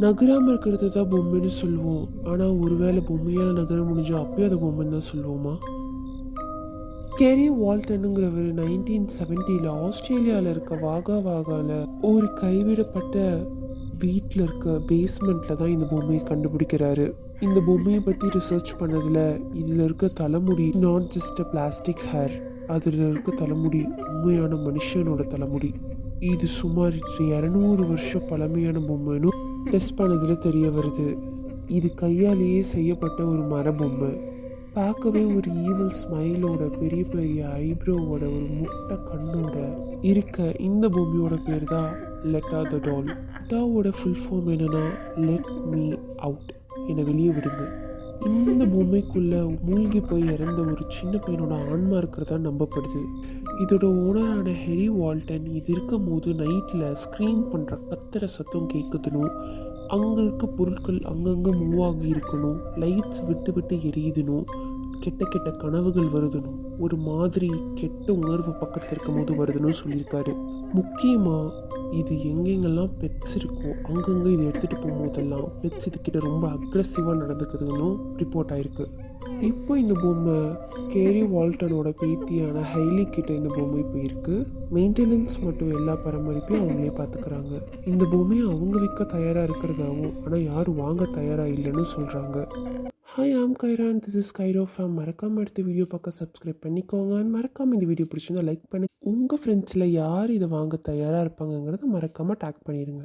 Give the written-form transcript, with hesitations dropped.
நகராமல் இருக்கிறது தான் பொம்மைன்னு சொல்லுவோம். ஆனால் ஒருவேளை பொம்மையால் நகர முடிஞ்சால் அப்பயும் அதை பொம்மைன்னு தான் சொல்லுவோமா? கேரி வால்டனுங்கிறவர் 1970 ஆஸ்திரேலியாவில் இருக்க வாகா வாகாவில் ஒரு கைவிடப்பட்ட வீட்டில் இருக்க பேஸ்மெண்ட்டில் தான் இந்த பொம்மையை கண்டுபிடிக்கிறாரு. இந்த பொம்மையை பற்றி ரிசர்ச் பண்ணதில் இதில் இருக்க தலைமுடி not just a plastic hair, அதில் இருக்க தலைமுடி உண்மையான மனுஷனோட தலைமுடி. இது சுமார் 200 வருஷம் பழமையான பொம்மைன்னு டெஸ்ட் பண்ணதில் தெரிய வருது. இது கையாலேயே செய்யப்பட்ட ஒரு மர பொம்மை. பார்க்கவே ஒரு ஈவல் ஸ்மைலோட பெரிய பெரிய ஐப்ரோவோட ஒரு முட்டை கண்ணோட இருக்க இந்த பொம்மையோட பேர் தான் லெட்டா த டால். லெட்டாவோட ஃபுல் ஃபார்ம் என்னன்னா லெட் மீ அவுட், என்னை வெளியே விடுங்க. இந்த பொம்மைக்குள்ளே மூழ்கி போய் இறந்த ஒரு சின்ன பையனோட ஆன்மா இருக்கிறதா நம்பப்படுது. இதோட ஓனரான ஹெரி வால்டன் இது இருக்கும் போது நைட்டில் ஸ்க்ரீன் பண்ணுற கத்துற சத்தம் கேட்குதுன்னு, அங்கே இருக்க பொருட்கள் அங்கங்கே மூவ் ஆகி இருக்கணும், லைட்ஸ் விட்டு விட்டு எரியுதுனும், கெட்ட கெட்ட கனவுகள் வருதுனும், ஒரு மாதிரி கெட்ட உணர்வு பக்கத்தில் இருக்கும் போது வருதுன்னு சொல்லியிருக்காரு. முக்கியமாக இது எங்கெங்கெல்லாம் பெட்ஸ் இருக்கோ அங்கங்கே இதை எடுத்துகிட்டு போகும்போதெல்லாம் பெட்ஸ் இதுக்கிட்ட ரொம்ப அக்ரெசிவாக நடந்துக்குதுன்னு ரிப்போர்ட் ஆகிருக்கு. இப்போ இந்த பொம்மை கேரி வால்டனோட பேத்தியான ஹைலி கிட்ட இந்த பொம்மை இப்போ இருக்குது. மெயின்டெனன்ஸ் மற்றும் எல்லா பராமரிப்பையும் அவங்களே பார்த்துக்கிறாங்க. இந்த பொம்மையை அவங்க விற்க தயாராக இருக்கிறதாகவும் ஆனால் யாரும் வாங்க தயாராக இல்லைன்னு சொல்கிறாங்க. ஹாய், ஆம் கைரான், திஸ் இஸ் கைரோ ஃபேம். மறக்காமல் அடுத்த வீடியோ பார்க்க சப்ஸ்கிரைப் பண்ணிக்கோங்க. மறக்காமல் இந்த வீடியோ பிடிச்சிருந்தா லைக் பண்ணி உங்கள் ஃப்ரெண்ட்ஸில் யார் இதை வாங்க தயாராக இருப்பாங்கங்கிறத மறக்காமல் டேக் பண்ணிடுங்க.